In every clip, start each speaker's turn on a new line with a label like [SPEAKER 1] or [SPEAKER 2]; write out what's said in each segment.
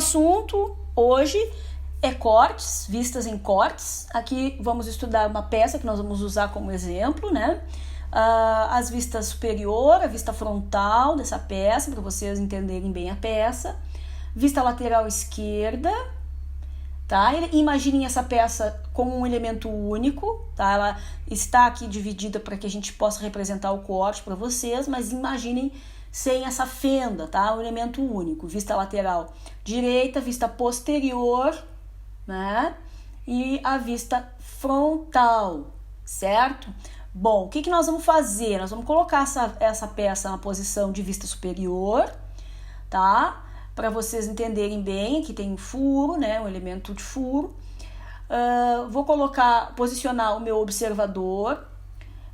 [SPEAKER 1] assunto hoje é cortes, vistas em cortes. Aqui vamos estudar uma peça que nós vamos usar como exemplo, né? As vistas superior, a vista frontal dessa peça, para vocês entenderem bem a peça. Vista lateral esquerda, tá? Imaginem essa peça como um elemento único, tá? Ela está aqui dividida para que a gente possa representar o corte para vocês, mas imaginem sem essa fenda, tá? Um elemento único. Vista lateral direita, vista posterior, né? E a vista frontal, certo? Bom, o que nós vamos fazer? Nós vamos colocar essa peça na posição de vista superior, tá? Para vocês entenderem bem, aqui tem um furo, né? Um elemento de furo. Vou posicionar o meu observador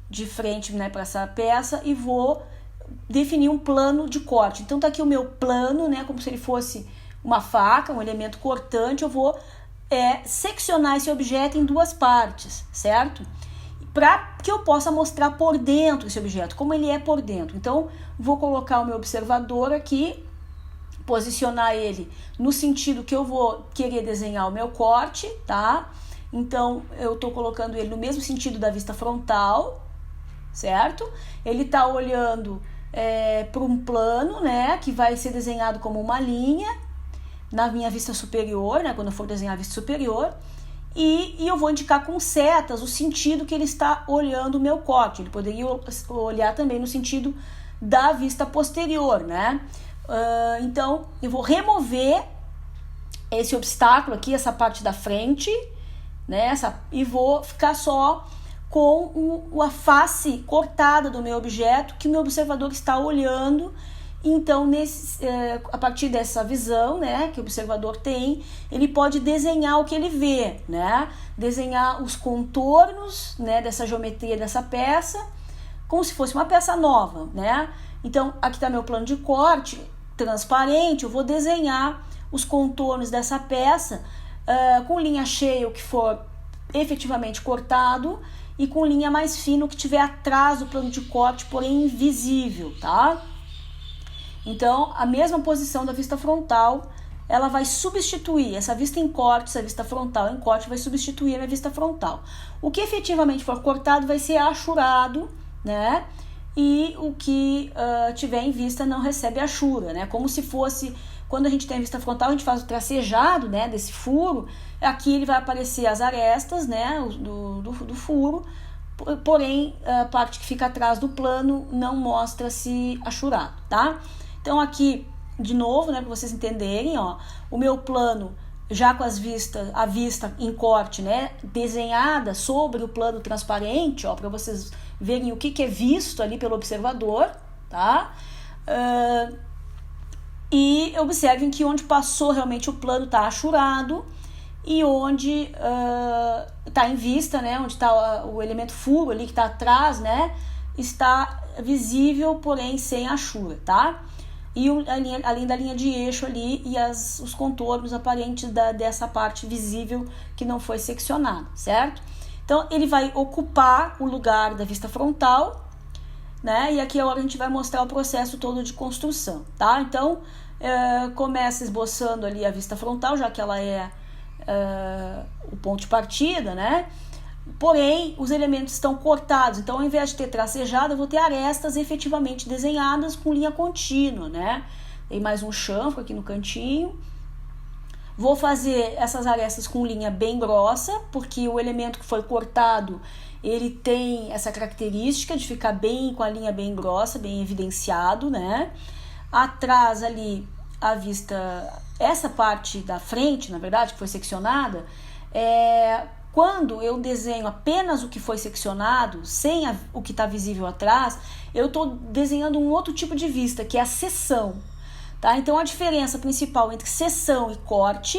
[SPEAKER 1] de frente, né, para essa peça e vou definir um plano de corte. Então tá aqui o meu plano, né? Como se ele fosse uma faca, um elemento cortante. Eu vou seccionar esse objeto em duas partes, certo? Para que eu possa mostrar por dentro esse objeto, como ele é por dentro. Então, vou colocar o meu observador aqui, posicionar ele no sentido que eu vou querer desenhar o meu corte, tá? Então, eu tô colocando ele no mesmo sentido da vista frontal, certo? Ele tá olhando para um plano, né, que vai ser desenhado como uma linha na minha vista superior, né, quando eu for desenhar a vista superior. E eu vou indicar com setas o sentido que ele está olhando o meu corte. Ele poderia olhar também no sentido da vista posterior, né? Então, eu vou remover esse obstáculo aqui, essa parte da frente, né? E vou ficar só com a face cortada do meu objeto, que o meu observador está olhando. Então, a partir dessa visão, né, que o observador tem, ele pode desenhar o que ele vê, né? Desenhar os contornos, né, dessa geometria dessa peça, como se fosse uma peça nova, né? Então, aqui está meu plano de corte transparente. Eu vou desenhar os contornos dessa peça com linha cheia, o que for efetivamente cortado, e com linha mais fina, o que tiver atrás do plano de corte, porém invisível, tá? Então, a mesma posição da vista frontal, ela vai substituir essa vista em corte, essa vista frontal em corte, vai substituir a vista frontal. O que efetivamente for cortado vai ser achurado, né? E o que tiver em vista não recebe achura, né? Como se fosse, quando a gente tem a vista frontal, a gente faz o tracejado, né, desse furo. Aqui ele vai aparecer as arestas, né, do furo, porém a parte que fica atrás do plano não mostra-se achurado, tá? Então aqui, de novo, né, para vocês entenderem, ó, o meu plano já com a vista em corte, né, desenhada sobre o plano transparente, ó, para vocês verem o que é visto ali pelo observador, tá? E observem que onde passou realmente o plano está achurado e onde está em vista, né, onde está o elemento furo ali que está atrás, né, está visível, porém sem achura, tá? E além da linha de eixo ali e os contornos aparentes dessa parte visível que não foi seccionada, certo? Então, ele vai ocupar o lugar da vista frontal, né? E aqui agora a gente vai mostrar o processo todo de construção, tá? Então, começa esboçando ali a vista frontal, já que ela é o ponto de partida, né? Porém, os elementos estão cortados, então ao invés de ter tracejado, eu vou ter arestas efetivamente desenhadas com linha contínua, né? Tem mais um chanfro aqui no cantinho. Vou fazer essas arestas com linha bem grossa, porque o elemento que foi cortado, ele tem essa característica de ficar bem com a linha bem grossa, bem evidenciado, né? Atrás ali, a vista, essa parte da frente, na verdade, que foi seccionada, quando eu desenho apenas o que foi seccionado, sem o que está visível atrás, eu estou desenhando um outro tipo de vista, que é a seção, tá? Então, a diferença principal entre seção e corte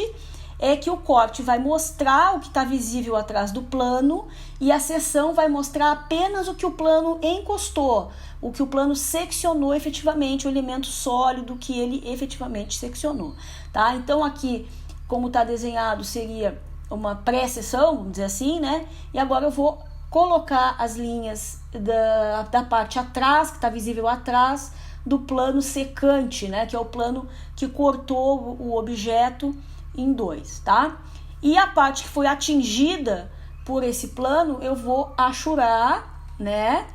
[SPEAKER 1] é que o corte vai mostrar o que está visível atrás do plano e a seção vai mostrar apenas o que o plano encostou, o que o plano seccionou efetivamente, o elemento sólido que ele efetivamente seccionou, tá? Então, aqui, como está desenhado, seria uma pré-seção, vamos dizer assim, né? E agora eu vou colocar as linhas da parte atrás, que está visível atrás, do plano secante, né? Que é o plano que cortou o objeto em dois, tá? E a parte que foi atingida por esse plano, eu vou achurar, né?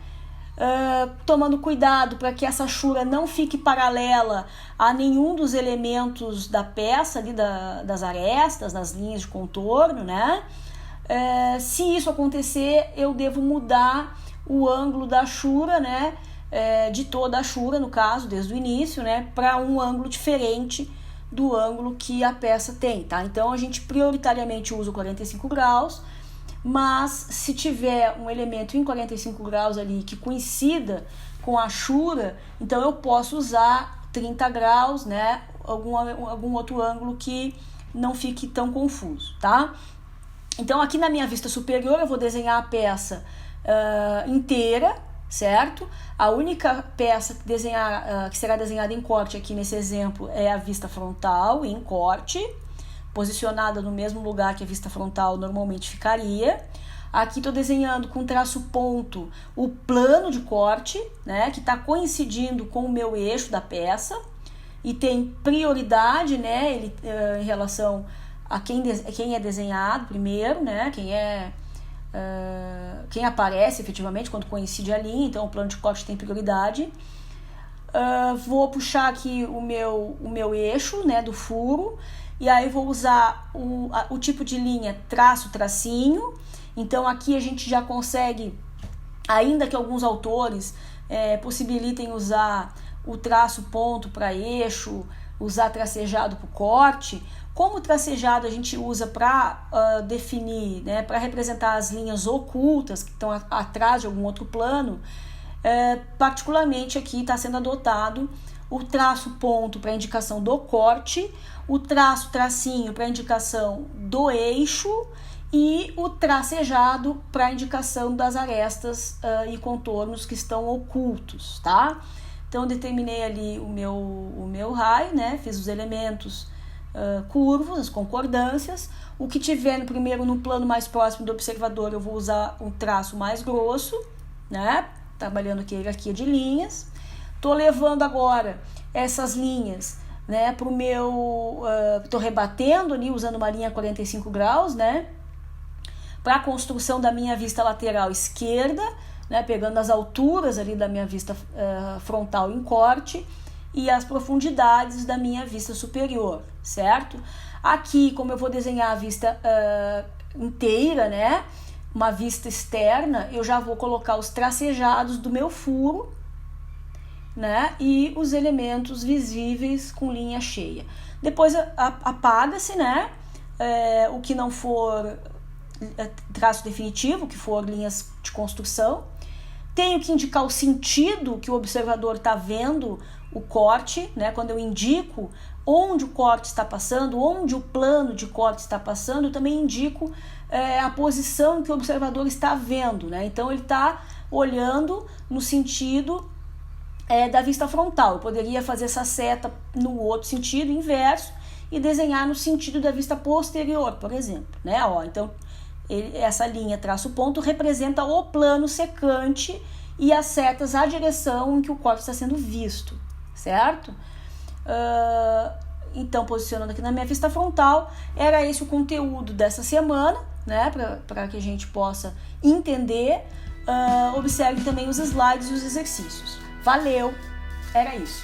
[SPEAKER 1] Tomando cuidado para que essa achura não fique paralela a nenhum dos elementos da peça, ali das arestas, das linhas de contorno, né? Se isso acontecer, eu devo mudar o ângulo da achura, né? De toda a achura, no caso, desde o início, né? Para um ângulo diferente do ângulo que a peça tem, tá? Então, a gente prioritariamente usa o 45 graus, mas se tiver um elemento em 45 graus ali que coincida com a achura, então eu posso usar 30 graus, né? Algum outro ângulo que não fique tão confuso, tá? Então aqui na minha vista superior eu vou desenhar a peça inteira, certo? A única peça que será desenhada em corte aqui nesse exemplo é a vista frontal em corte, posicionada no mesmo lugar que a vista frontal normalmente ficaria. Aqui estou desenhando com traço ponto o plano de corte, né, que está coincidindo com o meu eixo da peça e tem prioridade, né, em relação a quem é desenhado primeiro, né, quem aparece efetivamente quando coincide a linha, então o plano de corte tem prioridade. Vou puxar aqui o meu eixo, né, do furo. E aí vou usar o tipo de linha tracinho. Então aqui a gente já consegue, ainda que alguns autores possibilitem usar o traço ponto para eixo, usar tracejado para o corte. Como o tracejado a gente usa para definir, né, para representar as linhas ocultas que estão atrás de algum outro plano, particularmente aqui está sendo adotado o traço ponto para indicação do corte, o tracinho para indicação do eixo e o tracejado para indicação das arestas e contornos que estão ocultos, tá? Então, determinei ali o meu raio, né? Fiz os elementos curvos, as concordâncias. O que tiver no plano mais próximo do observador, eu vou usar um traço mais grosso, né? Trabalhando aqui a hierarquia de linhas. Estou levando agora essas linhas, né, para o meu... Estou rebatendo ali, usando uma linha 45 graus, né, para a construção da minha vista lateral esquerda, né, pegando as alturas ali da minha vista frontal em corte e as profundidades da minha vista superior, certo? Aqui, como eu vou desenhar a vista inteira, né, uma vista externa, eu já vou colocar os tracejados do meu furo, né, e os elementos visíveis com linha cheia. Depois apaga-se, né, o que não for traço definitivo, que for linhas de construção. Tenho que indicar o sentido que o observador está vendo o corte, né, quando eu indico onde o corte está passando, onde o plano de corte está passando, eu também indico a posição que o observador está vendo, né? Então ele está olhando no sentido da vista frontal. Eu poderia fazer essa seta no outro sentido, inverso, e desenhar no sentido da vista posterior, por exemplo, né? Então, essa linha traço ponto representa o plano secante e as setas a direção em que o corte está sendo visto, certo? Então, posicionando aqui na minha vista frontal, era esse o conteúdo dessa semana, né? Para que a gente possa entender. Observe também os slides e os exercícios. Valeu, era isso.